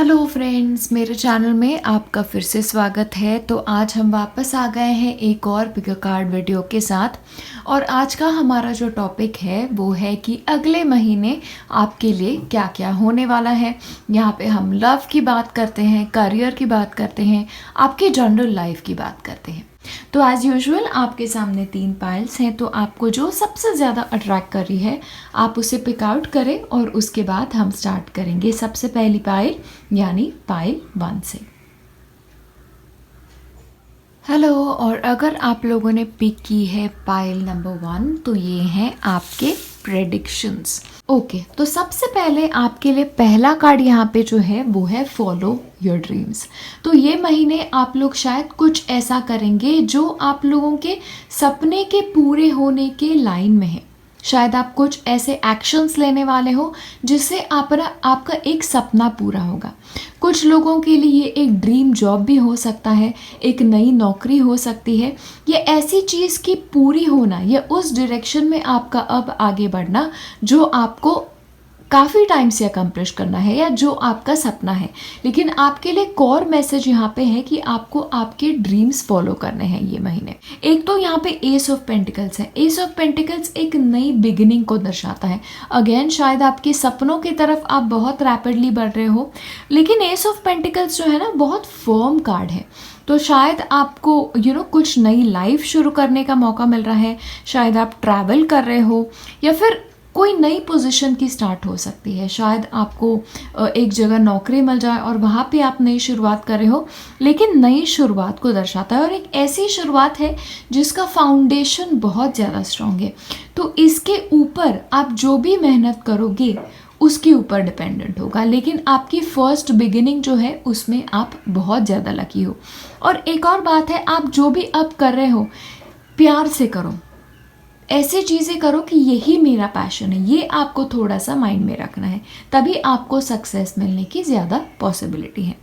Hello friends, मेरे channel में आपका फिर से स्वागत है। तो आज हम वापस आ गए हैं एक और पिक अ कार्ड वीडियो के साथ। और आज का हमारा जो टॉपिक है वो है कि अगले महीने आपके लिए क्या क्या होने वाला है। यहाँ पे हम लव की बात करते हैं, करियर की बात करते हैं, आपकी जनरल लाइफ की बात करते हैं। तो एज़ यूजुअल आपके सामने 3 पाइल्स हैं, तो आपको जो सबसे ज़्यादा अट्रैक्ट कर रही है आप उसे पिक आउट करें और उसके बाद हम स्टार्ट करेंगे सबसे पहली पाइल यानी पाइल 1 से। हेलो, और अगर आप लोगों ने पिक की है पाइल नंबर 1 तो ये हैं आपके प्रेडिक्शंस। ओके, तो सबसे पहले आपके लिए पहला कार्ड यहाँ पे जो है वो है फॉलो योर ड्रीम्स। तो ये महीने आप लोग शायद कुछ ऐसा करेंगे जो आप लोगों के सपने के पूरे होने के लाइन में है। शायद आप कुछ ऐसे एक्शंस लेने वाले हो जिससे आपका एक सपना पूरा होगा। कुछ लोगों के लिए ये एक ड्रीम जॉब भी हो सकता है, एक नई नौकरी हो सकती है। ये ऐसी चीज़ की पूरी होना या उस डायरेक्शन में आपका अब आगे बढ़ना जो आपको काफ़ी टाइम से अकम्प्लिश करना है या जो आपका सपना है। लेकिन आपके लिए कोर मैसेज यहाँ पे है कि आपको आपके ड्रीम्स फॉलो करने हैं ये महीने। एक तो यहाँ पे एस ऑफ पेंटिकल्स है। एस ऑफ पेंटिकल्स एक नई बिगिनिंग को दर्शाता है। अगेन शायद आपके सपनों की तरफ आप बहुत रैपिडली बढ़ रहे हो, लेकिन एस ऑफ पेंटिकल्स जो है ना बहुत फर्म कार्ड है। तो शायद आपको कुछ नई लाइफ शुरू करने का मौका मिल रहा है। शायद आप ट्रैवल कर रहे हो या फिर कोई नई पोजीशन की स्टार्ट हो सकती है। शायद आपको एक जगह नौकरी मिल जाए और वहाँ पे आप नई शुरुआत कर रहे हो, लेकिन नई शुरुआत को दर्शाता है और एक ऐसी शुरुआत है जिसका फाउंडेशन बहुत ज़्यादा स्ट्रॉन्ग है। तो इसके ऊपर आप जो भी मेहनत करोगे उसके ऊपर डिपेंडेंट होगा, लेकिन आपकी फर्स्ट बिगिनिंग जो है उसमें आप बहुत ज़्यादा लकी हो। और एक और बात है, आप जो भी अब कर रहे हो प्यार से करो, ऐसी चीज़ें करो कि यही मेरा पैशन है। ये आपको थोड़ा सा माइंड में रखना है, तभी आपको सक्सेस मिलने की ज़्यादा पॉसिबिलिटी है।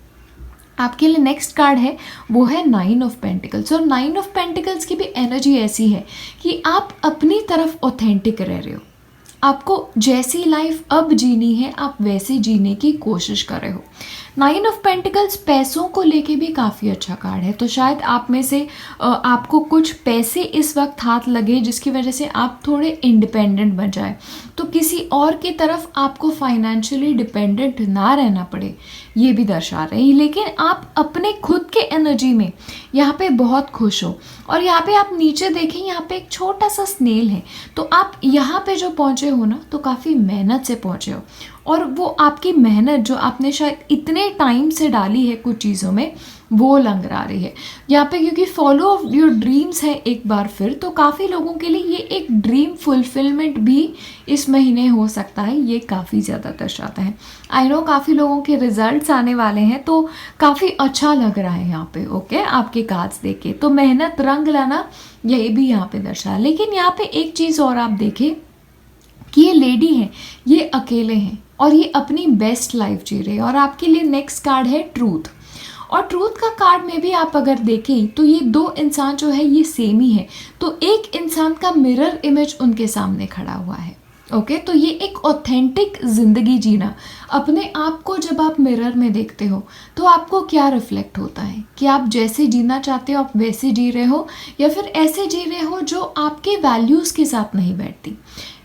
आपके लिए नेक्स्ट कार्ड है वो है 9 ऑफ पेंटिकल्स। और 9 ऑफ पेंटिकल्स की भी एनर्जी ऐसी है कि आप अपनी तरफ ऑथेंटिक रह रहे हो। आपको जैसी लाइफ अब जीनी है आप वैसे जीने की कोशिश कर रहे हो। 9 ऑफ पेंटिकल्स पैसों को लेके भी काफ़ी अच्छा कार्ड है। तो शायद आप में से आपको कुछ पैसे इस वक्त हाथ लगे जिसकी वजह से आप थोड़े इंडिपेंडेंट बन जाए, तो किसी और की तरफ आपको फाइनेंशियली डिपेंडेंट ना रहना पड़े, ये भी दर्शा रहे हैं। लेकिन आप अपने खुद के एनर्जी में यहाँ पे बहुत खुश हो। और यहाँ पे आप नीचे देखें, यहाँ पे एक छोटा सा स्नेल है। तो आप यहाँ पे जो पहुँचे हो ना तो काफ़ी मेहनत से पहुँचे हो, और वो आपकी मेहनत जो आपने शायद इतने टाइम से डाली है कुछ चीज़ों में वो लंगड़ा रही है यहाँ पे। क्योंकि फॉलो योर ड्रीम्स है एक बार फिर, तो काफ़ी लोगों के लिए ये एक ड्रीम फुलफिलमेंट भी इस महीने हो सकता है। ये काफ़ी ज़्यादा दर्शाता है। आई नो काफ़ी लोगों के रिजल्ट्स आने वाले हैं, तो काफ़ी अच्छा लग रहा है यहाँ पे। ओके, आपके कार्ड्स देखे तो मेहनत रंग लाना यही भी यहाँ पे दर्शा है। लेकिन यहाँ पे एक चीज़ और आप देखें कि ये लेडी हैं, ये अकेले हैं और ये अपनी बेस्ट लाइफ जी रहे हैं। और आपके लिए नेक्स्ट कार्ड है ट्रूथ। और ट्रूथ का कार्ड में भी आप अगर देखें तो ये 2 इंसान जो है ये सेम ही है। तो एक इंसान का मिरर इमेज उनके सामने खड़ा हुआ है। ओके, तो ये एक ऑथेंटिक ज़िंदगी जीना। अपने आप को जब आप मिरर में देखते हो तो आपको क्या रिफ्लेक्ट होता है कि आप जैसे जीना चाहते हो आप वैसे जी रहे हो, या फिर ऐसे जी रहे हो जो आपके वैल्यूज़ के साथ नहीं बैठती।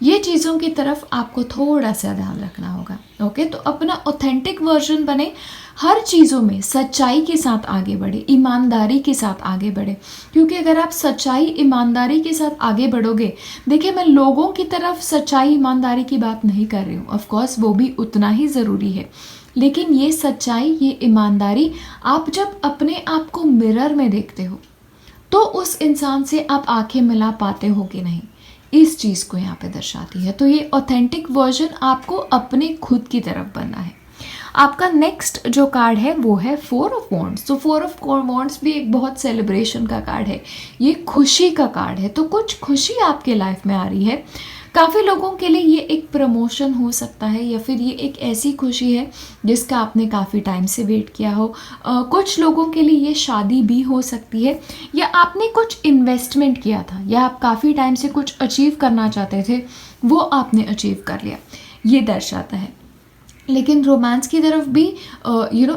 ये चीज़ों की तरफ आपको थोड़ा सा ध्यान रखना होगा। ओके, तो अपना ऑथेंटिक वर्जन बने, हर चीज़ों में सच्चाई के साथ आगे बढ़े, ईमानदारी के साथ आगे बढ़े। क्योंकि अगर आप सच्चाई ईमानदारी के साथ आगे बढ़ोगे, देखिए मैं लोगों की तरफ सच्चाई ईमानदारी की बात नहीं कर रही हूँ, ऑफ कोर्स वो भी उतना ही ज़रूरी है, लेकिन ये सच्चाई ये ईमानदारी आप जब अपने आप को मिरर में देखते हो तो उस इंसान से आप आंखें मिला पाते हो कि नहीं, इस चीज़ को यहाँ पे दर्शाती है। तो ये ऑथेंटिक वर्जन आपको अपने खुद की तरफ बनना है। आपका नेक्स्ट जो कार्ड है वो है 4 ऑफ वॉन्ड्स। तो 4 ऑफ वॉन्ड्स भी एक बहुत सेलिब्रेशन का कार्ड है, ये खुशी का कार्ड है। तो कुछ खुशी आपके लाइफ में आ रही है। काफ़ी लोगों के लिए ये एक प्रमोशन हो सकता है, या फिर ये एक ऐसी खुशी है जिसका आपने काफ़ी टाइम से वेट किया हो। कुछ लोगों के लिए ये शादी भी हो सकती है, या आपने कुछ इन्वेस्टमेंट किया था, या आप काफ़ी टाइम से कुछ अचीव करना चाहते थे वो आपने अचीव कर लिया, ये दर्शाता है। लेकिन रोमांस की तरफ भी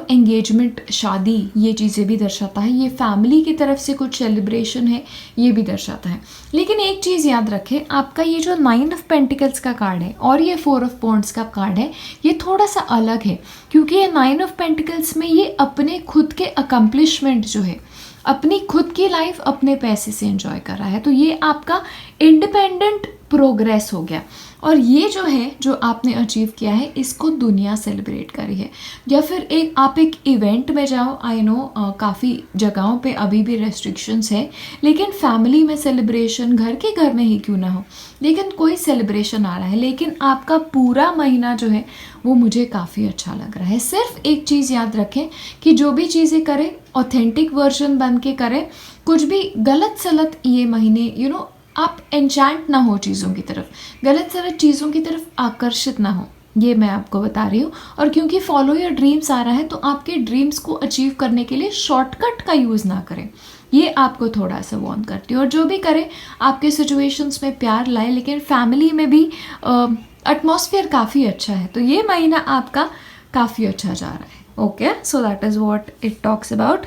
एंगेजमेंट, शादी, ये चीज़ें भी दर्शाता है। ये फैमिली की तरफ से कुछ सेलिब्रेशन है, ये भी दर्शाता है। लेकिन एक चीज़ याद रखें, आपका ये जो 9 ऑफ पेंटिकल्स का कार्ड है और ये 4 ऑफ वॉन्ड्स का कार्ड है, ये थोड़ा सा अलग है, क्योंकि ये 9 ऑफ पेंटिकल्स में ये अपने खुद के अकम्पलिशमेंट जो है, अपनी खुद की लाइफ अपने पैसे से एंजॉय कर रहा है। तो ये आपका इंडिपेंडेंट प्रोग्रेस हो गया। और ये जो है, जो आपने अचीव किया है, इसको दुनिया सेलिब्रेट करी है। या फिर आप एक इवेंट में जाओ, आई नो काफ़ी जगहों पे अभी भी रेस्ट्रिक्शंस है, लेकिन फैमिली में सेलिब्रेशन, घर में ही क्यों ना हो, लेकिन कोई सेलिब्रेशन आ रहा है। लेकिन आपका पूरा महीना जो है वो मुझे काफ़ी अच्छा लग रहा है। सिर्फ एक चीज़ याद रखें कि जो भी चीज़ें करें ऑथेंटिक वर्जन बन के करें। कुछ भी गलत सलत ये महीने आप एंचैंट ना हो चीज़ों की तरफ, गलत सलत चीज़ों की तरफ आकर्षित ना हो, ये मैं आपको बता रही हूँ। और क्योंकि फॉलो योर ड्रीम्स आ रहा है, तो आपके ड्रीम्स को अचीव करने के लिए शॉर्टकट का यूज़ ना करें, ये आपको थोड़ा सा वार्न करती है। और जो भी करें आपके सिचुएशंस में प्यार लाए, लेकिन फैमिली में भी एटमॉस्फेयर काफ़ी अच्छा है। तो ये महीना आपका काफ़ी अच्छा जा रहा है। Okay, so that is what it talks about.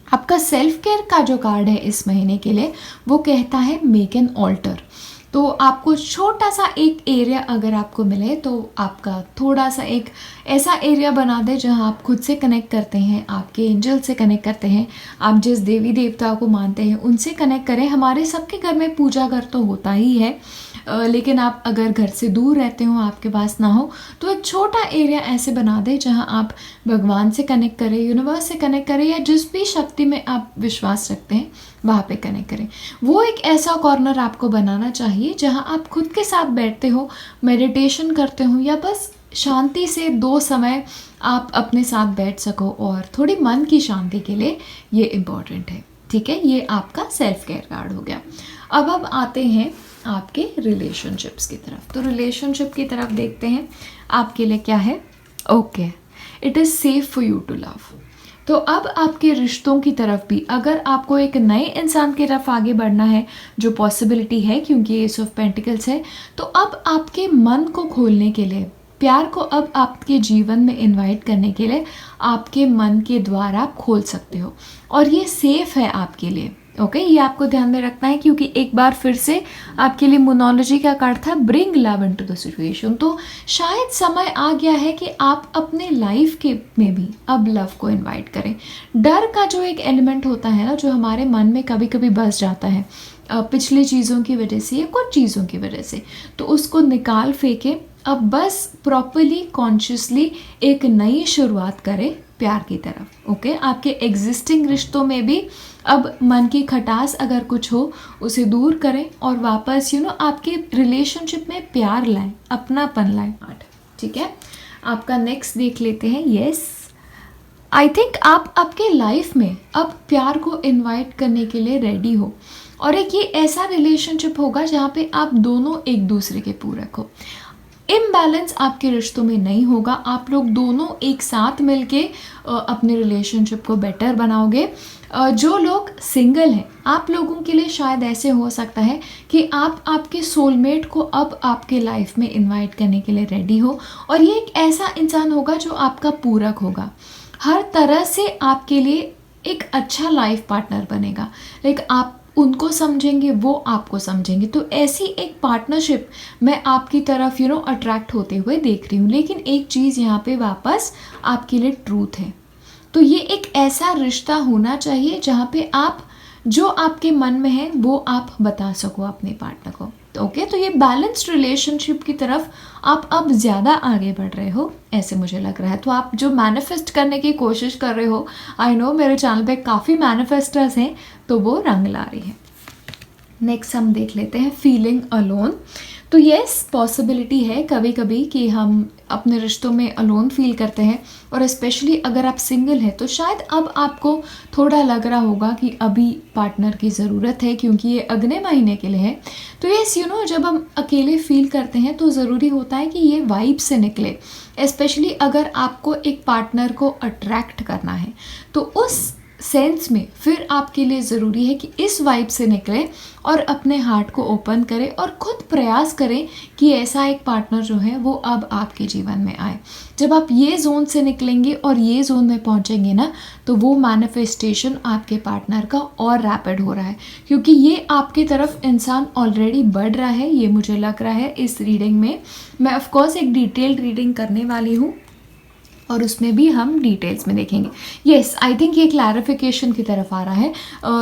आपका सेल्फ केयर का जो कार्ड है इस महीने के लिए, वो कहता है मेक एन ऑल्टर। तो आपको छोटा सा एक एरिया अगर आपको मिले, तो आपका थोड़ा सा एक ऐसा एरिया बना दे जहां आप खुद से कनेक्ट करते हैं, आपके एंजल से कनेक्ट करते हैं, आप जिस देवी देवता को मानते हैं उनसे कनेक्ट करें। हमारे सबके घर में पूजा घर तो होता ही है, लेकिन आप अगर घर से दूर रहते हो, आपके पास ना हो, तो एक छोटा एरिया ऐसे बना दें जहां आप भगवान से कनेक्ट करें, यूनिवर्स से कनेक्ट करें, या जिस भी शक्ति में आप विश्वास रखते हैं वहाँ पे कनेक्ट करें। वो एक ऐसा कॉर्नर आपको बनाना चाहिए जहां आप खुद के साथ बैठते हो, मेडिटेशन करते हो, या बस शांति से 2 समय आप अपने साथ बैठ सको। और थोड़ी मन की शांति के लिए ये इम्पॉर्टेंट है। ठीक है, ये आपका सेल्फ केयर कार्ड हो गया। अब आते हैं आपके रिलेशनशिप्स की तरफ। तो रिलेशनशिप की तरफ देखते हैं आपके लिए क्या है। Okay, it is safe for you to love. तो अब आपके रिश्तों की तरफ भी, अगर आपको एक नए इंसान की तरफ आगे बढ़ना है, जो पॉसिबिलिटी है क्योंकि एस ऑफ पेंटिकल्स है, तो अब आपके मन को खोलने के लिए, प्यार को अब आपके जीवन में इनवाइट करने के लिए आपके मन के द्वार आप खोल सकते हो, और ये सेफ है आपके लिए। ओके, ये आपको ध्यान में रखना है, क्योंकि एक बार फिर से आपके लिए मोनोलॉजी का कार्ड था bring love into the situation. तो शायद समय आ गया है कि आप अपने लाइफ के में भी अब लव को इनवाइट करें। डर का जो एक एलिमेंट होता है ना, जो हमारे मन में कभी कभी बस जाता है पिछली चीज़ों की वजह से या कुछ चीज़ों की वजह से, तो उसको निकाल फेंके। अब बस प्रॉपरली कॉन्शियसली एक नई शुरुआत करें प्यार की तरफ। ओके, आपके एग्जिस्टिंग रिश्तों में भी अब मन की खटास अगर कुछ हो, उसे दूर करें और वापस आपके रिलेशनशिप में प्यार लाएं, अपनापन लाएं। ठीक है, आपका नेक्स्ट देख लेते हैं। यस, आई थिंक आप आपके लाइफ में अब प्यार को इनवाइट करने के लिए रेडी हो, और एक ये ऐसा रिलेशनशिप होगा जहाँ पे आप दोनों एक दूसरे के पूरक हो। इम्बैलेंस आपके रिश्तों में नहीं होगा, आप लोग दोनों एक साथ मिलके अपने रिलेशनशिप को बेटर बनाओगे। जो लोग सिंगल हैं, आप लोगों के लिए शायद ऐसे हो सकता है कि आप आपके सोलमेट को अब आपके लाइफ में इनवाइट करने के लिए रेडी हो, और ये एक ऐसा इंसान होगा जो आपका पूरक होगा, हर तरह से आपके लिए एक अच्छा लाइफ पार्टनर बनेगा। लाइक आप उनको समझेंगे, वो आपको समझेंगे। तो ऐसी एक पार्टनरशिप मैं आपकी तरफ अट्रैक्ट होते हुए देख रही हूँ। लेकिन एक चीज़ यहाँ पे वापस आपके लिए ट्रूथ है। तो ये एक ऐसा रिश्ता होना चाहिए जहाँ पे आप जो आपके मन में है वो आप बता सको अपने पार्टनर को। ओके, तो ये बैलेंस्ड रिलेशनशिप की तरफ आप अब ज़्यादा आगे बढ़ रहे हो, ऐसे मुझे लग रहा है। तो आप जो मैनिफेस्ट करने की कोशिश कर रहे हो, आई नो मेरे चैनल पे काफ़ी मैनिफेस्टर्स हैं, तो वो रंग ला रही है। नेक्स्ट हम देख लेते हैं फीलिंग अलोन। तो येस, पॉसिबिलिटी है कभी कभी कि हम अपने रिश्तों में अलोन फील करते हैं, और स्पेशली अगर आप सिंगल हैं तो शायद अब आपको थोड़ा लग रहा होगा कि अभी पार्टनर की ज़रूरत है, क्योंकि ये अगले महीने के लिए है। तो येस, जब हम अकेले फील करते हैं तो ज़रूरी होता है कि ये वाइब से निकले। स्पेशली अगर आपको एक पार्टनर को अट्रैक्ट करना है, तो उस सेंस में फिर आपके लिए ज़रूरी है कि इस वाइब से निकलें और अपने हार्ट को ओपन करें और खुद प्रयास करें कि ऐसा एक पार्टनर जो है वो अब आपके जीवन में आए। जब आप ये जोन से निकलेंगे और ये जोन में पहुंचेंगे ना, तो वो मैनिफेस्टेशन आपके पार्टनर का और रैपिड हो रहा है, क्योंकि ये आपकी तरफ इंसान ऑलरेडी बढ़ रहा है। ये मुझे लग रहा है इस रीडिंग में। मैं ऑफ कोर्स एक डिटेल्ड रीडिंग करने वाली हूँ और उसमें भी हम डिटेल्स में देखेंगे। येस, आई थिंक ये क्लैरिफिकेशन की तरफ आ रहा है।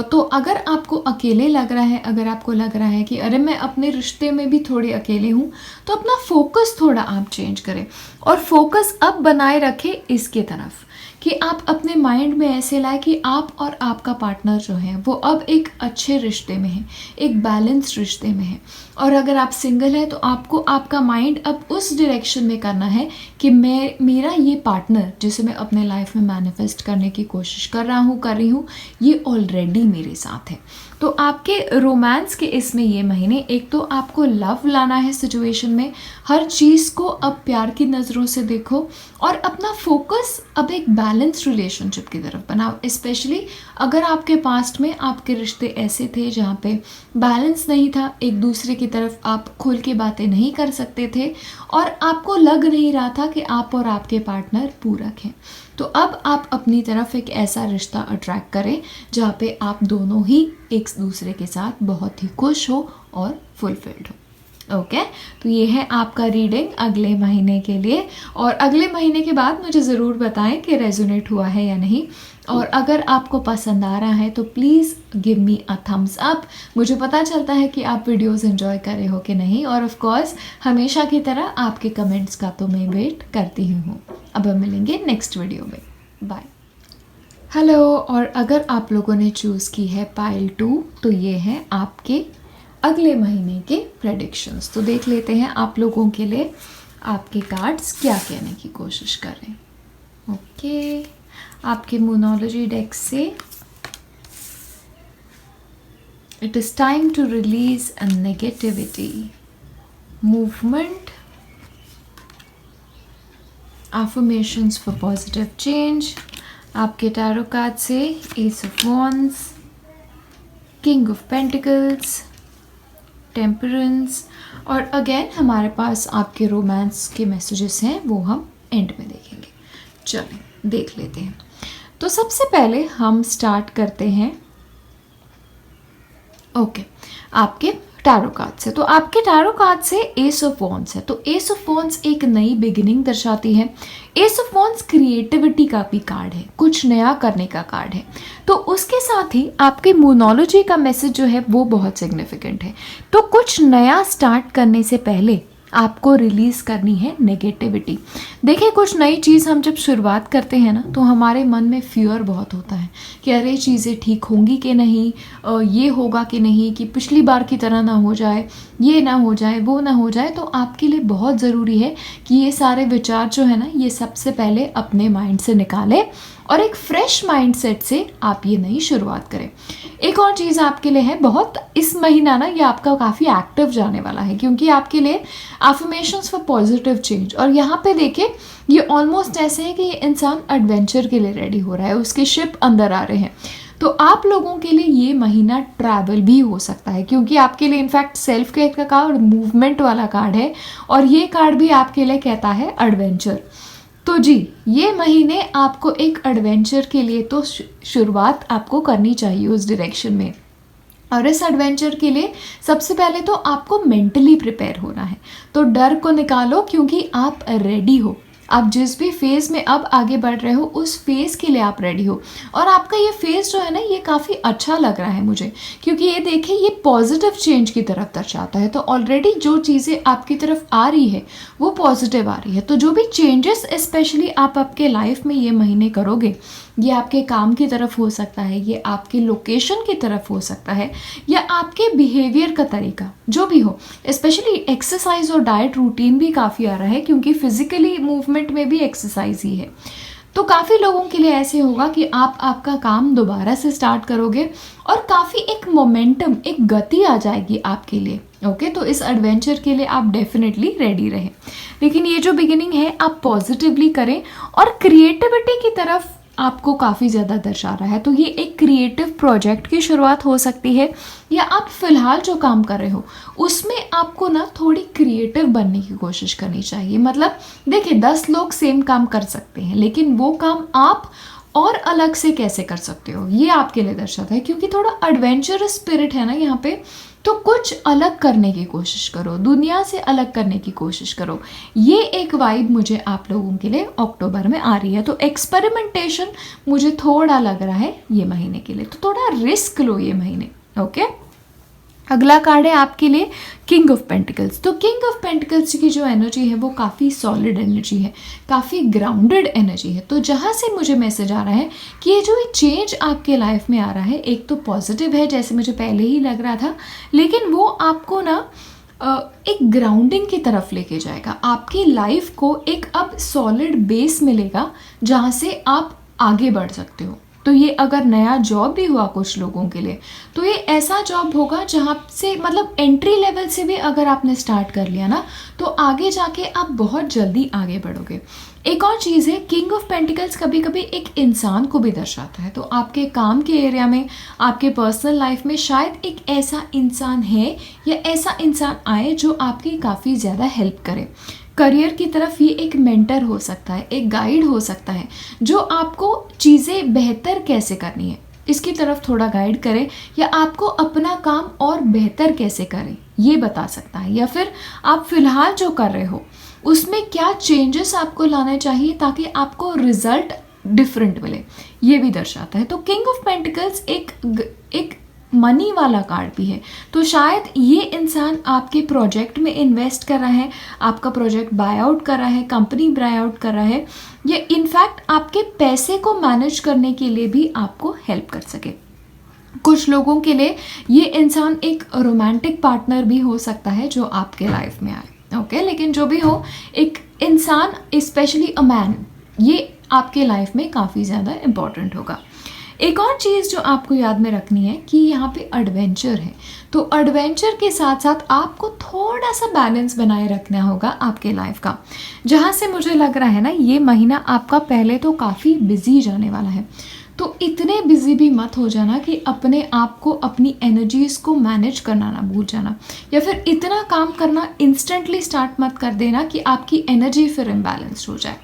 तो अगर आपको अकेले लग रहा है, अगर आपको लग रहा है कि अरे मैं अपने रिश्ते में भी थोड़ी अकेले हूँ, तो अपना फोकस थोड़ा आप चेंज करें और फोकस अब बनाए रखें इसके तरफ कि आप अपने माइंड में ऐसे लाए कि आप और आपका पार्टनर जो है वो अब एक अच्छे रिश्ते में है, एक बैलेंस्ड रिश्ते में है। और अगर आप सिंगल है तो आपको आपका माइंड अब उस डायरेक्शन में करना है कि मेरा ये पार्टनर जिसे मैं अपने लाइफ में मैनिफेस्ट करने की कोशिश कर रही हूँ, ये ऑलरेडी मेरे साथ है। तो आपके रोमांस के इसमें ये महीने एक तो आपको लव लाना है सिचुएशन में, हर चीज़ को अब प्यार की नज़रों से देखो और अपना फोकस अब एक बैलेंस रिलेशनशिप की तरफ बनाओ। स्पेशली अगर आपके पास्ट में आपके रिश्ते ऐसे थे जहाँ पे बैलेंस नहीं था, एक दूसरे की तरफ आप खुल के बातें नहीं कर सकते थे और आपको लग नहीं रहा था कि आप और आपके पार्टनर पूरक हैं, तो अब आप अपनी तरफ एक ऐसा रिश्ता अट्रैक्ट करें जहाँ पे आप दोनों ही एक दूसरे के साथ बहुत ही खुश हो और फुलफिल्ड हो। ओके, तो ये है आपका रीडिंग अगले महीने के लिए। और अगले महीने के बाद मुझे ज़रूर बताएं कि रेजोनेट हुआ है या नहीं। और अगर आपको पसंद आ रहा है तो please give me a thumbs up. मुझे पता चलता है कि आप वीडियोस एंजॉय कर रहे हो कि नहीं। और ऑफ कोर्स हमेशा की तरह आपके कमेंट्स का तो मैं वेट करती ही हूँ। अब हम मिलेंगे नेक्स्ट वीडियो में। बाय। हेलो, और अगर आप लोगों ने चूज़ की है पाइल 2 तो ये है आपके अगले महीने के प्रेडिक्शंस। तो देख लेते हैं आप लोगों के लिए आपके कार्ड्स क्या कहने की कोशिश कर रहे हैं। ओके, आपके मूनोलॉजी डेक से it is time to release a negativity, movement, affirmations for positive change. आपके टैरो कार्ड से ace of wands, king of pentacles, temperance, और अगेन हमारे पास आपके रोमांस के मैसेजेस हैं, वो हम एंड में देखेंगे। चलें देख लेते हैं। तो सबसे पहले हम स्टार्ट करते हैं आपके टैरो कार्ड से। तो आपके टैरो कार्ड से एस ऑफ वॉन्ड्स है। तो एस ऑफ वॉन्ड्स एक नई बिगिनिंग दर्शाती है। एस ऑफ वॉन्ड्स क्रिएटिविटी का भी कार्ड है, कुछ नया करने का कार्ड है। तो उसके साथ ही आपके मूनोलॉजी का मैसेज जो है वो बहुत सिग्निफिकेंट है। तो कुछ नया स्टार्ट करने से पहले आपको रिलीज़ करनी है नेगेटिविटी। देखिए, कुछ नई चीज़ हम जब शुरुआत करते हैं ना, तो हमारे मन में फियर बहुत होता है कि अरे चीज़ें ठीक होंगी कि नहीं, ये होगा कि नहीं, कि पिछली बार की तरह ना हो जाए, ये ना हो जाए, वो ना हो जाए। तो आपके लिए बहुत ज़रूरी है कि ये सारे विचार जो है ना, ये सबसे पहले अपने माइंड से निकालें और एक फ्रेश माइंडसेट से आप ये नई शुरुआत करें। एक और चीज़ आपके लिए है, बहुत इस महीना ना ये आपका काफ़ी एक्टिव जाने वाला है, क्योंकि आपके लिए अफर्मेशंस फॉर पॉजिटिव चेंज। और यहाँ पे देखिए, ये ऑलमोस्ट ऐसे है कि ये इंसान एडवेंचर के लिए रेडी हो रहा है, उसके शिप अंदर आ रहे हैं। तो आप लोगों के लिए ये महीना ट्रैवल भी हो सकता है, क्योंकि आपके लिए इनफैक्ट सेल्फ केयर का कार्ड, मूवमेंट वाला कार्ड है, और ये कार्ड भी आपके लिए कहता है एडवेंचर। तो जी, ये महीने आपको एक एडवेंचर के लिए तो शुरुआत आपको करनी चाहिए उस डायरेक्शन में। और इस एडवेंचर के लिए सबसे पहले तो आपको मेंटली प्रिपेयर होना है। तो डर को निकालो, क्योंकि आप रेडी हो। आप जिस भी फेज़ में अब आगे बढ़ रहे हो, उस फेज़ के लिए आप रेडी हो। और आपका ये फेज़ जो है ना, ये काफ़ी अच्छा लग रहा है मुझे, क्योंकि ये देखिए, ये पॉजिटिव चेंज की तरफ दर्शाता है। तो ऑलरेडी जो चीज़ें आपकी तरफ आ रही है वो पॉजिटिव आ रही है। तो जो भी चेंजेस स्पेशली आप आपके लाइफ में ये महीने करोगे, ये आपके काम की तरफ हो सकता है, ये आपकी लोकेशन की तरफ हो सकता है, या आपके बिहेवियर का तरीका, जो भी हो। स्पेशली एक्सरसाइज और डाइट रूटीन भी काफ़ी आ रहा है, क्योंकि फिजिकली मूवमेंट में भी एक्सरसाइज ही है। तो काफ़ी लोगों के लिए ऐसे होगा कि आप आपका काम दोबारा से स्टार्ट करोगे और काफ़ी एक मोमेंटम, एक गति आ जाएगी आपके लिए। ओके, तो इस एडवेंचर के लिए आप डेफिनेटली रेडी रहें। लेकिन ये जो बिगिनिंग है, आप पॉजिटिवली करें और क्रिएटिविटी की तरफ आपको काफ़ी ज़्यादा दर्शा रहा है। तो ये एक क्रिएटिव प्रोजेक्ट की शुरुआत हो सकती है, या आप फिलहाल जो काम कर रहे हो उसमें आपको ना थोड़ी क्रिएटिव बनने की कोशिश करनी चाहिए। मतलब देखिए 10 लोग सेम काम कर सकते हैं, लेकिन वो काम आप और अलग से कैसे कर सकते हो ये आपके लिए दर्शाता है, क्योंकि थोड़ा एडवेंचरस स्पिरिट है ना यहाँ पे। तो कुछ अलग करने की कोशिश करो, दुनिया से अलग करने की कोशिश करो। ये एक वाइब मुझे आप लोगों के लिए अक्टूबर में आ रही है। तो एक्सपेरिमेंटेशन मुझे थोड़ा लग रहा है ये महीने के लिए, तो थोड़ा रिस्क लो ये महीने। ओके, अगला कार्ड है आपके लिए किंग ऑफ पेंटिकल्स। तो किंग ऑफ पेंटिकल्स की जो एनर्जी है वो काफ़ी सॉलिड एनर्जी है, काफ़ी ग्राउंडेड एनर्जी है। तो जहाँ से मुझे मैसेज आ रहा है कि ये जो चेंज आपके लाइफ में आ रहा है, एक तो पॉजिटिव है जैसे मुझे पहले ही लग रहा था, लेकिन वो आपको ना एक ग्राउंडिंग की तरफ लेके जाएगा। आपकी लाइफ को एक अब सॉलिड बेस मिलेगा जहाँ से आप आगे बढ़ सकते हो। तो ये अगर नया जॉब भी हुआ कुछ लोगों के लिए, तो ये ऐसा जॉब होगा जहाँ से मतलब एंट्री लेवल से भी अगर आपने स्टार्ट कर लिया ना, तो आगे जाके आप बहुत जल्दी आगे बढ़ोगे। एक और चीज़ है, किंग ऑफ पेंटिकल्स कभी कभी एक इंसान को भी दर्शाता है। तो आपके काम के एरिया में, आपके पर्सनल लाइफ में शायद एक ऐसा इंसान है या ऐसा इंसान आए जो आपकी काफ़ी ज़्यादा हेल्प करे। करियर की तरफ ये एक मेंटर हो सकता है, एक गाइड हो सकता है, जो आपको चीज़ें बेहतर कैसे करनी है इसकी तरफ थोड़ा गाइड करे, या आपको अपना काम और बेहतर कैसे करें ये बता सकता है, या फिर आप फिलहाल जो कर रहे हो उसमें क्या चेंजेस आपको लाने चाहिए ताकि आपको रिजल्ट डिफरेंट मिले, ये भी दर्शाता है। तो किंग ऑफ पेंटिकल्स एक मनी वाला कार्ड भी है। तो शायद ये इंसान आपके प्रोजेक्ट में इन्वेस्ट कर रहा है, आपका प्रोजेक्ट बाय आउट कर रहा है, कंपनी बाय आउट कर रहा है, या इनफैक्ट आपके पैसे को मैनेज करने के लिए भी आपको हेल्प कर सके। कुछ लोगों के लिए ये इंसान एक रोमांटिक पार्टनर भी हो सकता है जो आपके लाइफ में आए। ओके, लेकिन जो भी हो, एक इंसान स्पेशली अ मैन, ये आपके लाइफ में काफ़ी ज़्यादा इम्पॉर्टेंट होगा। एक और चीज़ जो आपको याद में रखनी है कि यहाँ पे एडवेंचर है। तो एडवेंचर के साथ साथ आपको थोड़ा सा बैलेंस बनाए रखना होगा आपके लाइफ का। जहाँ से मुझे लग रहा है ना, ये महीना आपका पहले तो काफ़ी बिजी जाने वाला है। तो इतने बिजी भी मत हो जाना कि अपने आप को, अपनी एनर्जीज़ को मैनेज करना ना भूल जाना, या फिर इतना काम करना इंस्टेंटली स्टार्ट मत कर देना कि आपकी एनर्जी फिर इम्बैलेंस्ड हो जाए।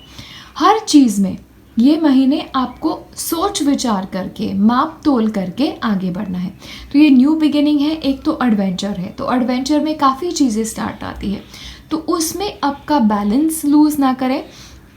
हर चीज़ में ये महीने आपको सोच विचार करके, माप तोल करके आगे बढ़ना है। तो ये न्यू बिगिनिंग है, एक तो एडवेंचर है, तो एडवेंचर में काफ़ी चीज़ें स्टार्ट आती है, तो उसमें आपका बैलेंस लूज़ ना करें।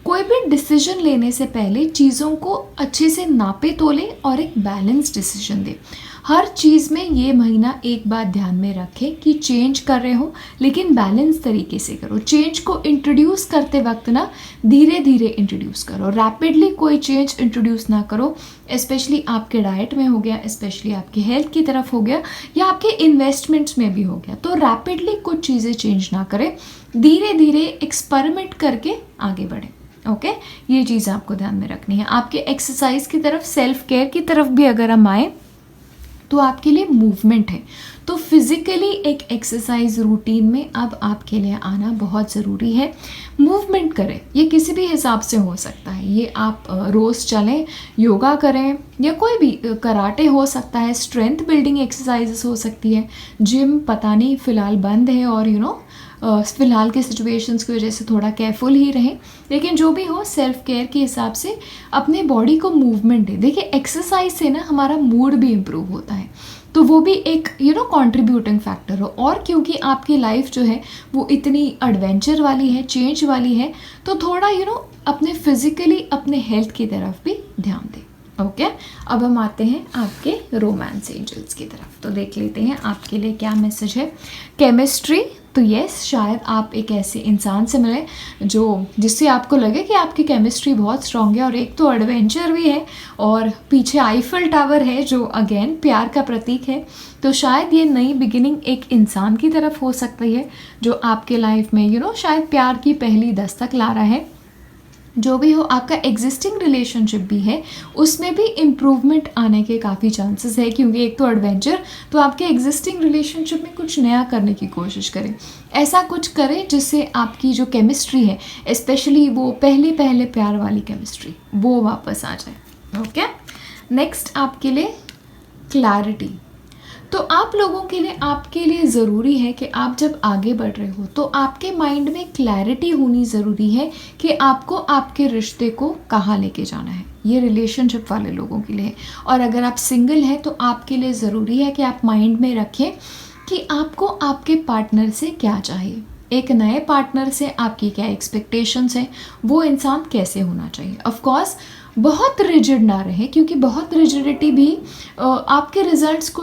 कोई भी डिसीजन लेने से पहले चीज़ों को अच्छे से नापे तोले और एक बैलेंस डिसीजन दे। हर चीज़ में ये महीना एक बात ध्यान में रखें कि चेंज कर रहे हो लेकिन बैलेंस तरीके से करो। चेंज को इंट्रोड्यूस करते वक्त ना धीरे धीरे इंट्रोड्यूस करो, रैपिडली कोई चेंज इंट्रोड्यूस ना करो। स्पेशली आपके डाइट में हो गया, स्पेशली आपकी हेल्थ की तरफ हो गया, या आपके इन्वेस्टमेंट्स में भी हो गया, तो रैपिडली कुछ चीज़ें चेंज ना करें, धीरे धीरे एक्सपेरिमेंट करके आगे बढ़ें। ओके, ये चीज़ आपको ध्यान में रखनी है। आपके एक्सरसाइज की तरफ, सेल्फ केयर की तरफ भी अगर हम आए तो आपके लिए मूवमेंट है। तो फिज़िकली एक एक्सरसाइज रूटीन में अब आपके लिए आना बहुत ज़रूरी है। मूवमेंट करें, ये किसी भी हिसाब से हो सकता है। ये आप रोज़ चलें, योगा करें, या कोई भी कराटे हो सकता है, स्ट्रेंथ बिल्डिंग एक्सरसाइजेस हो सकती है। जिम पता नहीं फ़िलहाल बंद है, और फ़िलहाल के सिचुएशंस की वजह से थोड़ा केयरफुल ही रहें, लेकिन जो भी हो सेल्फ केयर के हिसाब से अपने बॉडी को मूवमेंट दें। देखिए एक्सरसाइज से ना हमारा मूड भी इम्प्रूव होता है, तो वो भी एक कंट्रीब्यूटिंग फैक्टर हो। और क्योंकि आपकी लाइफ जो है वो इतनी एडवेंचर वाली है, चेंज वाली है, तो थोड़ा अपने फिजिकली, अपने हेल्थ की तरफ भी ध्यान दें। ओके, अब हम आते हैं आपके रोमांस एंजल्स की तरफ। तो देख लेते हैं आपके लिए क्या मैसेज है। केमिस्ट्री, तो यस, शायद आप एक ऐसे इंसान से मिले जिससे आपको लगे कि आपकी केमिस्ट्री बहुत स्ट्रांग है, और एक तो एडवेंचर भी है, और पीछे आईफल टावर है जो अगेन प्यार का प्रतीक है। तो शायद ये नई बिगिनिंग एक इंसान की तरफ हो सकती है जो आपके लाइफ में शायद प्यार की पहली दस्तक ला रहा है। जो भी हो, आपका एग्जिस्टिंग रिलेशनशिप भी है, उसमें भी इम्प्रूवमेंट आने के काफ़ी चांसेस है, क्योंकि एक तो एडवेंचर, तो आपके एग्जिस्टिंग रिलेशनशिप में कुछ नया करने की कोशिश करें। ऐसा कुछ करें जिससे आपकी जो केमिस्ट्री है, स्पेशली वो पहले प्यार वाली केमिस्ट्री, वो वापस आ जाए। ओके, नेक्स्ट आपके लिए क्लैरिटी। तो आप लोगों के लिए, आपके लिए ज़रूरी है कि आप जब आगे बढ़ रहे हो तो आपके माइंड में क्लैरिटी होनी ज़रूरी है कि आपको आपके रिश्ते को कहाँ लेके जाना है। ये रिलेशनशिप वाले लोगों के लिए है। और अगर आप सिंगल हैं तो आपके लिए ज़रूरी है कि आप माइंड में रखें कि आपको आपके पार्टनर से क्या चाहिए, एक नए पार्टनर से आपकी क्या एक्सपेक्टेशंस हैं, वो इंसान कैसे होना चाहिए। ऑफ कोर्स बहुत रिजिड ना रहे, क्योंकि बहुत रिजिडिटी भी आपके रिजल्ट्स को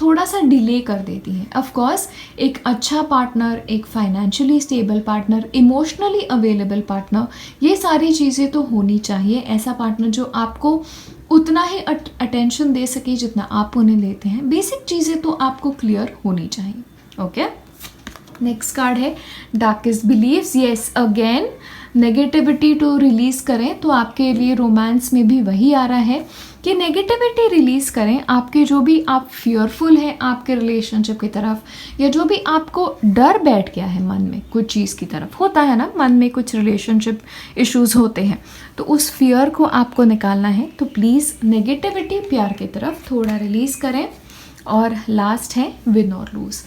थोड़ा सा डिले कर देती है। ऑफ कोर्स एक अच्छा पार्टनर, एक financially stable partner, emotionally available partner, ये सारी चीज़ें तो होनी चाहिए। ऐसा पार्टनर जो आपको उतना ही अटेंशन दे सके जितना आप उन्हें देते हैं। बेसिक चीज़ें तो आपको क्लियर होनी चाहिए। ओके, नेक्स्ट कार्ड है darkest believes. Yes, again negativity to release करें तो आपके लिए रोमांस में भी वही आ रहा है कि नेगेटिविटी रिलीज़ करें। आपके जो भी आप फियरफुल हैं आपके रिलेशनशिप की तरफ, या जो भी आपको डर बैठ गया है मन में कुछ चीज़ की तरफ, होता है ना मन में कुछ रिलेशनशिप इश्यूज़ होते हैं, तो उस फियर को आपको निकालना है। तो प्लीज़ नेगेटिविटी प्यार की तरफ थोड़ा रिलीज़ करें। और लास्ट है विन और लूज़।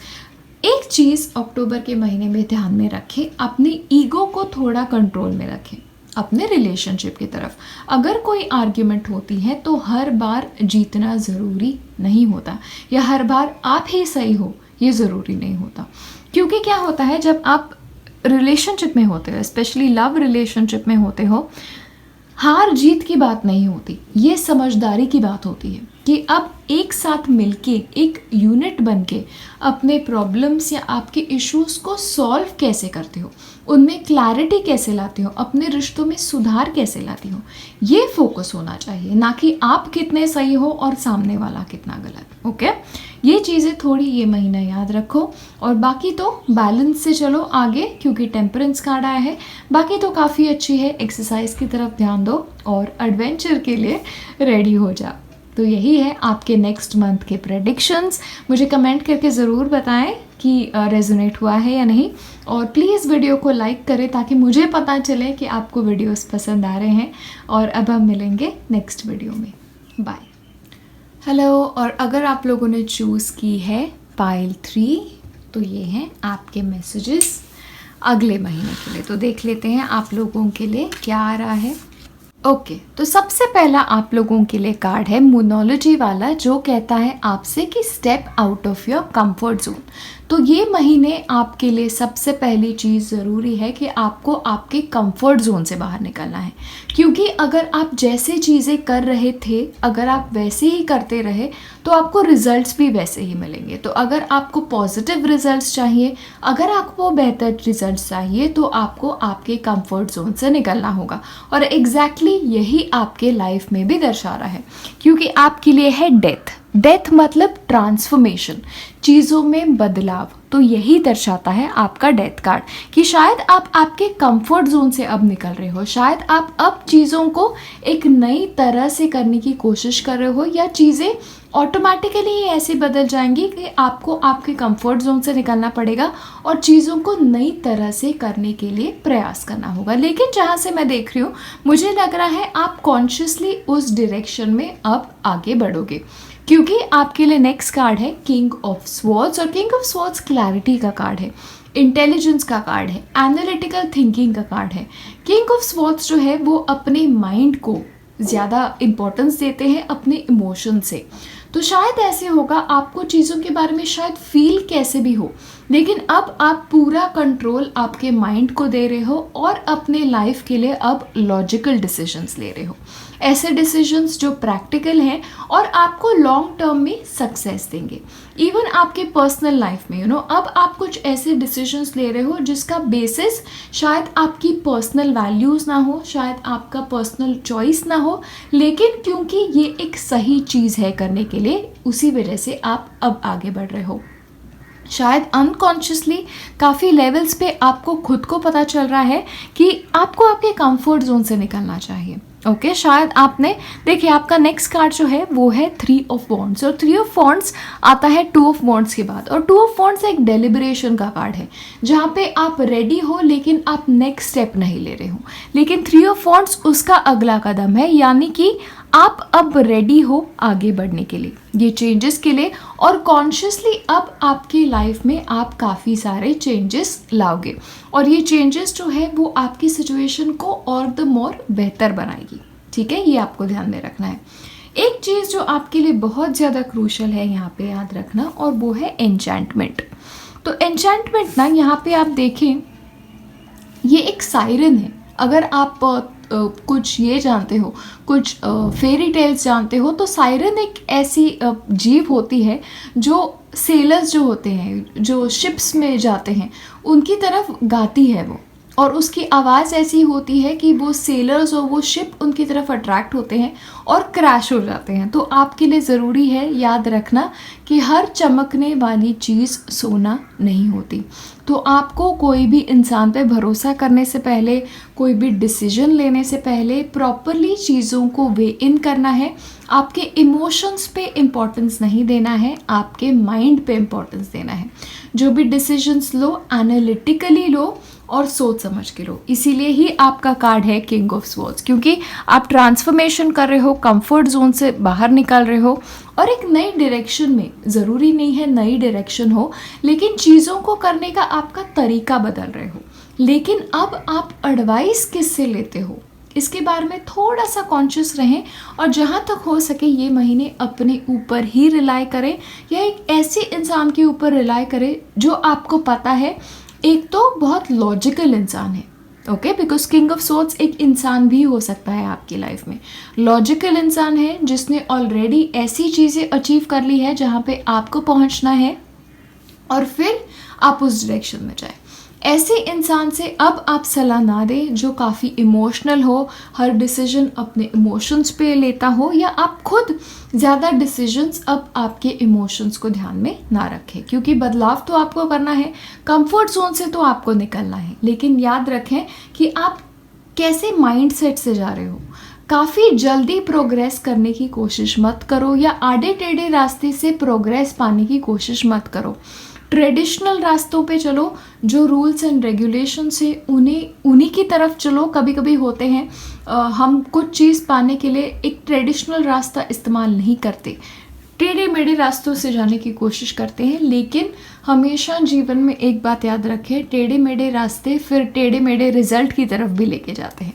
एक चीज़ अक्टूबर के महीने में ध्यान में रखें, अपनी ईगो को थोड़ा कंट्रोल में रखें अपने रिलेशनशिप की तरफ। अगर कोई आर्ग्यूमेंट होती है तो हर बार जीतना ज़रूरी नहीं होता, या हर बार आप ही सही हो ये ज़रूरी नहीं होता। क्योंकि क्या होता है, जब आप रिलेशनशिप में होते हो, स्पेशली लव रिलेशनशिप में होते हो, हार जीत की बात नहीं होती, ये समझदारी की बात होती है कि अब एक साथ मिलके एक यूनिट बनके अपने प्रॉब्लम्स या आपके इश्यूज़ को सॉल्व कैसे करते हो, उनमें क्लैरिटी कैसे लाते हो, अपने रिश्तों में सुधार कैसे लाती हो, ये फोकस होना चाहिए, ना कि आप कितने सही हो और सामने वाला कितना गलत। ओके, ये चीज़ें थोड़ी ये महीना याद रखो। और बाकी तो बैलेंस से चलो आगे, क्योंकि टेम्परेंस कार्ड आया है। बाकी तो काफ़ी अच्छी है, एक्सरसाइज की तरफ ध्यान दो और एडवेंचर के लिए रेडी हो जाओ। तो यही है आपके नेक्स्ट मंथ के प्रेडिक्शंस। मुझे कमेंट करके ज़रूर बताएं कि रेजोनेट हुआ है या नहीं, और प्लीज़ वीडियो को लाइक करें ताकि मुझे पता चले कि आपको वीडियोस पसंद आ रहे हैं। और अब हम मिलेंगे नेक्स्ट वीडियो में। बाय। हेलो, और अगर आप लोगों ने चूज़ की है पाइल 3 तो ये हैं आपके मैसेजेस अगले महीने के लिए। तो देख लेते हैं आप लोगों के लिए क्या आ रहा है। ओके, तो सबसे पहला आप लोगों के लिए कार्ड है मोनोलॉजी वाला, जो कहता है आपसे कि step out of your comfort zone. तो ये महीने आपके लिए सबसे पहली चीज़ ज़रूरी है कि आपको आपके कंफर्ट जोन से बाहर निकलना है। क्योंकि अगर आप जैसे चीज़ें कर रहे थे, अगर आप वैसे ही करते रहे तो आपको रिजल्ट्स भी वैसे ही मिलेंगे। तो अगर आपको पॉजिटिव रिजल्ट्स चाहिए, अगर आपको बेहतर रिजल्ट्स चाहिए, तो आपको आपके कंफर्ट जोन से निकलना होगा। और एग्जैक्टली यही आपके लाइफ में भी दर्शा रहा है, क्योंकि आपके लिए है डेथ। डेथ मतलब ट्रांसफॉर्मेशन, चीज़ों में बदलाव। तो यही दर्शाता है आपका डेथ कार्ड कि शायद आप आपके कंफर्ट जोन से अब निकल रहे हो, शायद आप अब चीज़ों को एक नई तरह से करने की कोशिश कर रहे हो, या चीज़ें ऑटोमेटिकली ही ऐसे बदल जाएंगी कि आपको आपके कंफर्ट जोन से निकलना पड़ेगा और चीज़ों को नई तरह से करने के लिए प्रयास करना होगा। लेकिन जहाँ से मैं देख रही हूँ, मुझे लग रहा है आप कॉन्शियसली उस डायरेक्शन में अब आगे बढ़ोगे, क्योंकि आपके लिए नेक्स्ट कार्ड है किंग ऑफ स्वॉर्ड्स। और किंग ऑफ स्वॉर्ड्स क्लैरिटी का कार्ड है, इंटेलिजेंस का कार्ड है, एनालिटिकल थिंकिंग का कार्ड है। किंग ऑफ स्वॉर्ड्स जो है वो अपने माइंड को ज़्यादा इम्पोर्टेंस देते हैं अपने इमोशन से। तो शायद ऐसे होगा, आपको चीज़ों के बारे में शायद फील कैसे भी हो, लेकिन अब आप पूरा कंट्रोल आपके माइंड को दे रहे हो और अपने लाइफ के लिए अब लॉजिकल डिसीजंस ले रहे हो, ऐसे डिसीजंस जो प्रैक्टिकल हैं और आपको लॉन्ग टर्म में सक्सेस देंगे। इवन आपके पर्सनल लाइफ में अब आप कुछ ऐसे डिसीजंस ले रहे हो जिसका बेसिस शायद आपकी पर्सनल वैल्यूज़ ना हो, शायद आपका पर्सनल चॉइस ना हो, लेकिन क्योंकि ये एक सही चीज़ है करने के लिए, उसी वजह से आप अब आगे बढ़ रहे हो। शायद अनकॉन्शियसली काफ़ी लेवल्स पे आपको खुद को पता चल रहा है कि आपको आपके कंफर्ट जोन से निकलना चाहिए। ओके, शायद आपने देखिए आपका नेक्स्ट कार्ड जो है वो है 3 ऑफ वॉन्ड्स, और 3 ऑफ वॉन्ड्स आता है 2 ऑफ वॉन्ड्स के बाद। और 2 ऑफ वॉन्ड्स एक डेलिब्रेशन का कार्ड है, जहाँ पे आप रेडी हो लेकिन आप नेक्स्ट स्टेप नहीं ले रहे हो। लेकिन 3 ऑफ वॉन्ड्स उसका अगला कदम है, यानी कि आप अब रेडी हो आगे बढ़ने के लिए, ये चेंजेस के लिए, और कॉन्शियसली अब आपकी लाइफ में आप काफ़ी सारे चेंजेस लाओगे, और ये चेंजेस जो है वो आपकी सिचुएशन को और द मोर बेहतर बनाएगी। ठीक है, ये आपको ध्यान में रखना है। एक चीज़ जो आपके लिए बहुत ज़्यादा क्रूशल है यहाँ पे याद रखना, और वो है एन्चेंटमेंट। तो एन्चेंटमेंट ना, यहाँ पे आप देखें ये एक सायरन है। अगर आप कुछ ये जानते हो, कुछ फेरी टेल्स जानते हो, तो सायरन एक ऐसी जीव होती है जो सेलर्स जो होते हैं, जो शिप्स में जाते हैं, उनकी तरफ गाती है वो, और उसकी आवाज़ ऐसी होती है कि वो सेलर्स और वो शिप उनकी तरफ अट्रैक्ट होते हैं और क्रैश हो जाते हैं। तो आपके लिए ज़रूरी है याद रखना कि हर चमकने वाली चीज़ सोना नहीं होती। तो आपको कोई भी इंसान पे भरोसा करने से पहले, कोई भी डिसीजन लेने से पहले प्रॉपरली चीज़ों को वे इन करना है। आपके इमोशंस पे इम्पोर्टेंस नहीं देना है, आपके माइंड पे इम्पोर्टेंस देना है। जो भी डिसीजंस लो एनालिटिकली लो और सोच समझ के लो। इसीलिए ही आपका कार्ड है किंग ऑफ स्वॉर्ड्स, क्योंकि आप ट्रांसफॉर्मेशन कर रहे हो, कंफर्ट जोन से बाहर निकल रहे हो और एक नई डायरेक्शन में, ज़रूरी नहीं है नई डायरेक्शन हो, लेकिन चीज़ों को करने का आपका तरीका बदल रहे हो। लेकिन अब आप एडवाइस किससे लेते हो इसके बारे में थोड़ा सा कॉन्शियस रहें, और जहाँ तक हो सके ये महीने अपने ऊपर ही रिलाई करें, या एक ऐसे इंसान के ऊपर रिलाई करें जो आपको पता है एक तो बहुत लॉजिकल इंसान है। Okay, because king of swords एक इंसान भी हो सकता है आपकी लाइफ में। लॉजिकल इंसान है जिसने ऑलरेडी ऐसी चीज़ें अचीव कर ली है जहाँ पे आपको पहुँचना है, और फिर आप उस डायरेक्शन में जाए। ऐसे इंसान से अब आप सलाह ना दें जो काफ़ी इमोशनल हो, हर डिसीजन अपने इमोशंस पे लेता हो, या आप खुद ज़्यादा डिसीजंस अब आपके इमोशंस को ध्यान में ना रखें, क्योंकि बदलाव तो आपको करना है, कंफर्ट जोन से तो आपको निकलना है। लेकिन याद रखें कि आप कैसे माइंड सेट से जा रहे हो। काफ़ी जल्दी प्रोग्रेस करने की कोशिश मत करो, या आड़े टेढ़े रास्ते से प्रोग्रेस पाने की कोशिश मत करो। ट्रेडिशनल रास्तों पे चलो, जो रूल्स एंड रेगुलेशंस है उन्हीं की तरफ चलो। कभी कभी होते हैं हम कुछ चीज़ पाने के लिए एक ट्रेडिशनल रास्ता इस्तेमाल नहीं करते, टेढ़े मेढ़े रास्तों से जाने की कोशिश करते हैं। लेकिन हमेशा जीवन में एक बात याद रखें, टेढ़े मेढ़े रास्ते फिर टेढ़े मेढ़े रिजल्ट की तरफ भी लेके जाते हैं।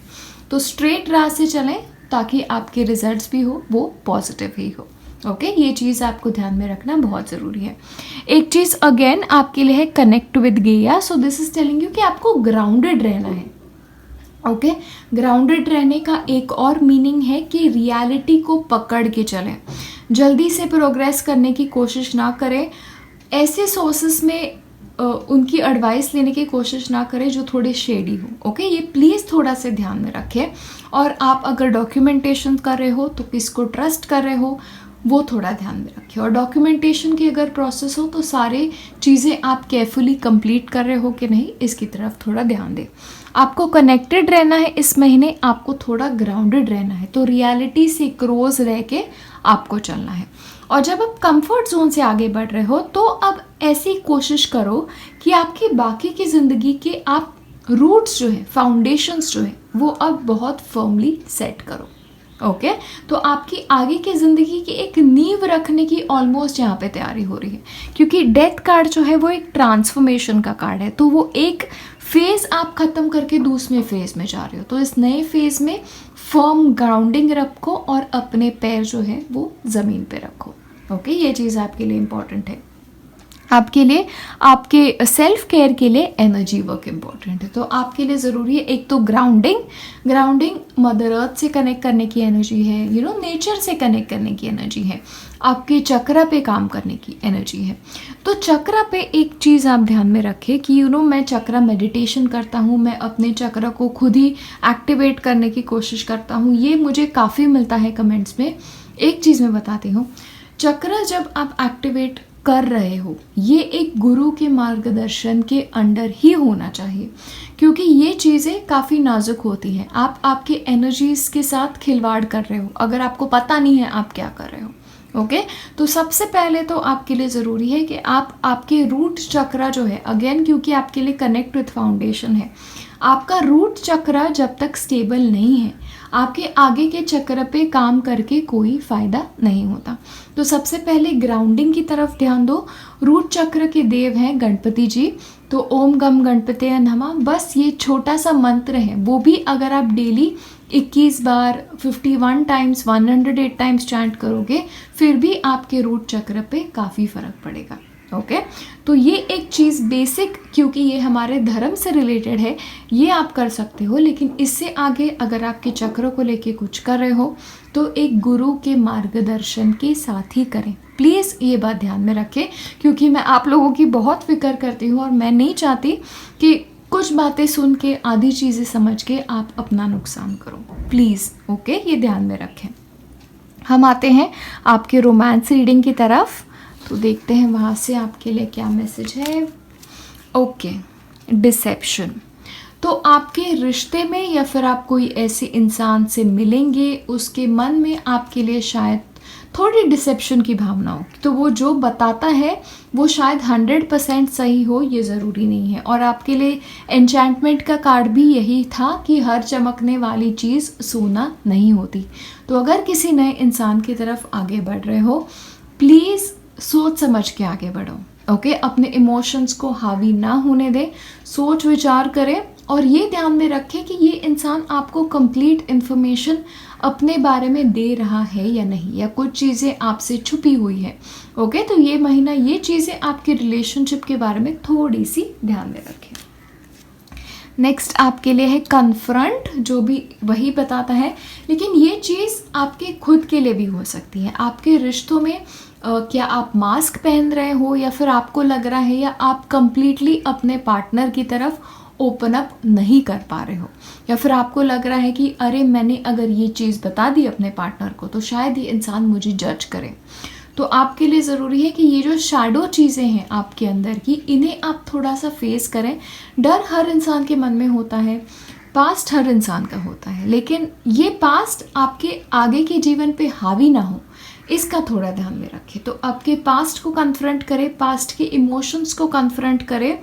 तो स्ट्रेट राह से चलें ताकि आपके रिजल्ट्स भी हो वो पॉजिटिव ही हो। ओके, ये चीज़ आपको ध्यान में रखना बहुत ज़रूरी है। एक चीज़ अगेन आपके लिए है कनेक्ट विद गैया। So this is telling you कि आपको ग्राउंडेड रहना है। ओके, ग्राउंडेड रहने का एक और मीनिंग है कि रियलिटी को पकड़ के चलें, जल्दी से प्रोग्रेस करने की कोशिश ना करें, ऐसे सोर्सेस में उनकी एडवाइस लेने की कोशिश ना करें जो थोड़े शेडी हो। ओके, ये प्लीज़ थोड़ा सा ध्यान में रखें। और आप अगर डॉक्यूमेंटेशन कर रहे हो तो किसको ट्रस्ट कर रहे हो वो थोड़ा ध्यान में रखें। और डॉक्यूमेंटेशन की अगर प्रोसेस हो तो सारे चीज़ें आप केयरफुली कंप्लीट कर रहे हो कि नहीं, इसकी तरफ थोड़ा ध्यान दें। आपको कनेक्टेड रहना है इस महीने, आपको थोड़ा ग्राउंडेड रहना है, तो रियलिटी से क्लोज रह के आपको चलना है। और जब आप कंफर्ट जोन से आगे बढ़ रहे हो तो अब ऐसी कोशिश करो कि आपकी बाकी की ज़िंदगी के आप रूट्स जो है, फाउंडेशंस जो है, वो अब बहुत फर्मली सेट करो। ओके, तो आपकी आगे की ज़िंदगी की एक नींव रखने की ऑलमोस्ट यहाँ पे तैयारी हो रही है, क्योंकि डेथ कार्ड जो है वो एक ट्रांसफॉर्मेशन का कार्ड है। तो वो एक फेज़ आप ख़त्म करके दूसरे फेज़ में जा रहे हो, तो इस नए फेज़ में फर्म ग्राउंडिंग रखो और अपने पैर जो है वो ज़मीन पे रखो। ओके, ये चीज़ आपके लिए इम्पॉर्टेंट है। आपके लिए, आपके सेल्फ केयर के लिए एनर्जी वर्क इम्पॉर्टेंट है। तो आपके लिए ज़रूरी है एक तो ग्राउंडिंग मदर अर्थ से कनेक्ट करने की एनर्जी है, नेचर से कनेक्ट करने की एनर्जी है, आपके चक्रा पे काम करने की एनर्जी है। तो चक्रा पे एक चीज़ आप ध्यान में रखें कि मैं चक्रा मेडिटेशन करता हूँ, मैं अपने चक्रा को खुद ही एक्टिवेट करने की कोशिश करता हूँ, ये मुझे काफ़ी मिलता है कमेंट्स में। एक चीज़ मैं बताती हूँ, चक्रा जब आप एक्टिवेट कर रहे हो ये एक गुरु के मार्गदर्शन के अंडर ही होना चाहिए, क्योंकि ये चीज़ें काफ़ी नाजुक होती हैं। आप आपके एनर्जीज़ के साथ खिलवाड़ कर रहे हो अगर आपको पता नहीं है आप क्या कर रहे हो। ओके, तो सबसे पहले तो आपके लिए ज़रूरी है कि आप आपके रूट चक्रा जो है, अगेन क्योंकि आपके लिए कनेक्ट विथ फाउंडेशन है, आपका रूट चक्रा जब तक स्टेबल नहीं है, आपके आगे के चक्र पे काम करके कोई फ़ायदा नहीं होता। तो सबसे पहले ग्राउंडिंग की तरफ ध्यान दो। रूट चक्र के देव हैं गणपति जी, तो ओम गम गणपतये नमः, बस ये छोटा सा मंत्र है, वो भी अगर आप डेली 21 बार 51 टाइम्स 108 टाइम्स चैंट करोगे फिर भी आपके रूट चक्र पे काफ़ी फ़र्क पड़ेगा। ओके तो ये एक चीज़ बेसिक, क्योंकि ये हमारे धर्म से रिलेटेड है, ये आप कर सकते हो। लेकिन इससे आगे अगर आपके चक्र को लेके कुछ कर रहे हो तो एक गुरु के मार्गदर्शन के साथ ही करें। प्लीज़ ये बात ध्यान में रखें, क्योंकि मैं आप लोगों की बहुत फिक्र करती हूँ और मैं नहीं चाहती कि कुछ बातें सुन के आधी चीज़ें समझ के आप अपना नुकसान करो। प्लीज़ ओके ये ध्यान में रखें। हम आते हैं आपके रोमांस रीडिंग की तरफ, तो देखते हैं वहाँ से आपके लिए क्या मैसेज है। ओके डिसेप्शन, तो आपके रिश्ते में या फिर आप कोई ऐसे इंसान से मिलेंगे, उसके मन में आपके लिए शायद थोड़ी डिसेप्शन की भावना हो। तो वो जो बताता है वो शायद 100% सही हो, ये ज़रूरी नहीं है। और आपके लिए एन्चेंटमेंट का कार्ड भी यही था कि हर चमकने वाली चीज़ सोना नहीं होती। तो अगर किसी नए इंसान की तरफ आगे बढ़ रहे हो, प्लीज़ सोच समझ के आगे बढ़ो। ओके अपने इमोशंस को हावी ना होने दें, सोच विचार करें और ये ध्यान में रखें कि ये इंसान आपको कंप्लीट इन्फॉर्मेशन अपने बारे में दे रहा है या नहीं, या कुछ चीज़ें आपसे छुपी हुई है। ओके तो ये महीना ये चीज़ें आपके रिलेशनशिप के बारे में थोड़ी सी ध्यान में रखें। नेक्स्ट आपके लिए है कन्फ्रंट, जो भी वही बताता है, लेकिन ये चीज़ आपके खुद के लिए भी हो सकती है। आपके रिश्तों में क्या आप मास्क पहन रहे हो, या फिर आपको लग रहा है या आप कंप्लीटली अपने पार्टनर की तरफ ओपन अप नहीं कर पा रहे हो, या फिर आपको लग रहा है कि अरे मैंने अगर ये चीज़ बता दी अपने पार्टनर को तो शायद ये इंसान मुझे जज करे। तो आपके लिए ज़रूरी है कि ये जो शैडो चीज़ें हैं आपके अंदर की, इन्हें आप थोड़ा सा फेस करें। डर हर इंसान के मन में होता है, पास्ट हर इंसान का होता है, लेकिन ये पास्ट आपके आगे के जीवन पे हावी ना हो, इसका थोड़ा ध्यान में रखें। तो आपके पास्ट को कन्फ्रंट करें, पास्ट के इमोशंस को कन्फ्रंट करें,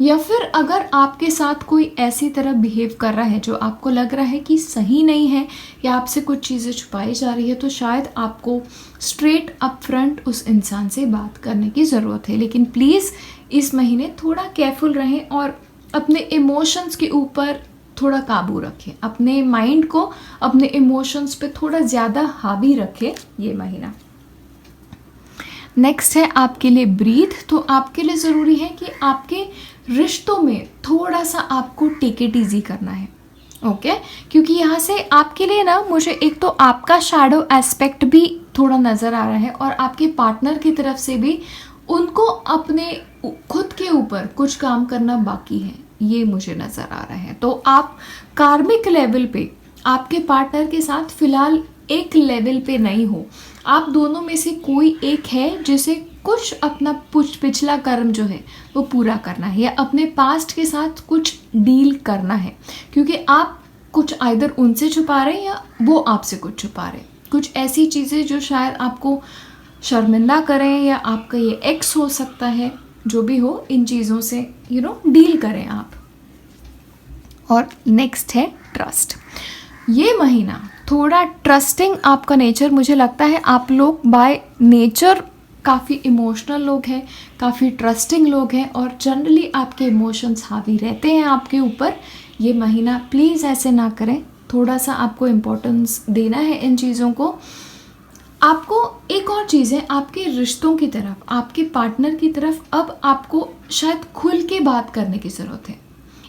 या फिर अगर आपके साथ कोई ऐसी तरह बिहेव कर रहा है जो आपको लग रहा है कि सही नहीं है या आपसे कुछ चीज़ें छुपाई जा रही है, तो शायद आपको स्ट्रेट अप फ्रंट उस इंसान से बात करने की ज़रूरत है। लेकिन प्लीज़ इस महीने थोड़ा केयरफुल रहें और अपने इमोशंस के ऊपर थोड़ा काबू रखें, अपने माइंड को अपने इमोशंस पे थोड़ा ज़्यादा हावी रखें ये महीना। नेक्स्ट है आपके लिए ब्रीथ, तो आपके लिए ज़रूरी है कि आपके रिश्तों में थोड़ा सा आपको टेक इट ईजी करना है। ओके क्योंकि यहाँ से आपके लिए ना मुझे एक तो आपका शैडो एस्पेक्ट भी थोड़ा नज़र आ रहा है, और आपके पार्टनर की तरफ से भी उनको अपने खुद के ऊपर कुछ काम करना बाकी है, ये मुझे नज़र आ रहा है। तो आप कार्मिक लेवल पे आपके पार्टनर के साथ फ़िलहाल एक लेवल पे नहीं हो, आप दोनों में से कोई एक है जिसे कुछ अपना पिछला कर्म जो है वो पूरा करना है, या अपने पास्ट के साथ कुछ डील करना है, क्योंकि आप कुछ आइदर उनसे छुपा रहे हैं या वो आपसे कुछ छुपा रहे हैं। कुछ ऐसी चीज़ें जो शायद आपको शर्मिंदा करें, या आपका ये एक्स हो सकता है, जो भी हो, इन चीज़ों से डील करें आप। और नेक्स्ट है ट्रस्ट। ये महीना थोड़ा ट्रस्टिंग आपका नेचर, मुझे लगता है आप लोग बाय नेचर काफ़ी इमोशनल लोग हैं, काफ़ी ट्रस्टिंग लोग हैं, और जनरली आपके इमोशंस हावी रहते हैं आपके ऊपर। ये महीना प्लीज़ ऐसे ना करें, थोड़ा सा आपको इम्पोर्टेंस देना है इन चीज़ों को। आपको एक और चीज़ है, आपके रिश्तों की तरफ, आपके पार्टनर की तरफ अब आपको शायद खुल के बात करने की ज़रूरत है।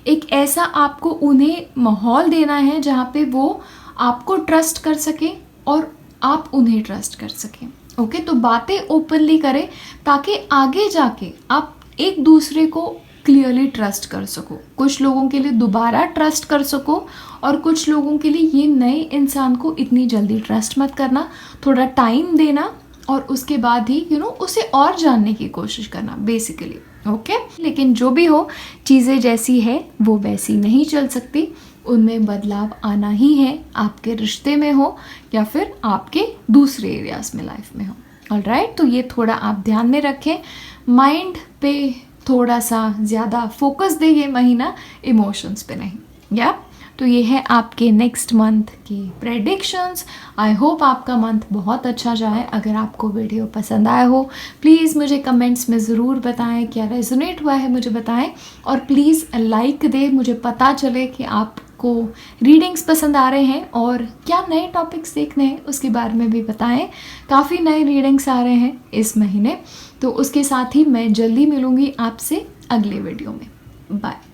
एक ऐसा आपको उन्हें माहौल देना है जहाँ पे वो आपको ट्रस्ट कर सकें और आप उन्हें ट्रस्ट कर सकें। ओके तो बातें ओपनली करें ताकि आगे जाके आप एक दूसरे को क्लियरली ट्रस्ट कर सको, कुछ लोगों के लिए दोबारा ट्रस्ट कर सको, और कुछ लोगों के लिए ये नए इंसान को इतनी जल्दी ट्रस्ट मत करना, थोड़ा टाइम देना और उसके बाद ही उसे और जानने की कोशिश करना बेसिकली। ओके लेकिन जो भी हो, चीज़ें जैसी है वो वैसी नहीं चल सकती, उनमें बदलाव आना ही है, आपके रिश्ते में हो या फिर आपके दूसरे एरियाज में लाइफ में हो। ऑलराइट तो ये थोड़ा आप ध्यान में रखें, माइंड पे थोड़ा सा ज़्यादा फोकस दे ये महीना, इमोशंस पे नहीं। या तो ये है आपके नेक्स्ट मंथ की प्रेडिक्शंस। आई होप आपका मंथ बहुत अच्छा जाए। अगर आपको वीडियो पसंद आया हो प्लीज़ मुझे कमेंट्स में ज़रूर बताएं, क्या रेजोनेट हुआ है मुझे बताएं, और प्लीज़ लाइक दे, मुझे पता चले कि आपको रीडिंग्स पसंद आ रहे हैं और क्या नए टॉपिक्स देखने हैं उसके बारे में भी बताएं। काफ़ी नए रीडिंग्स आ रहे हैं इस महीने, तो उसके साथ ही मैं जल्दी मिलूँगी आपसे अगले वीडियो में। बाय।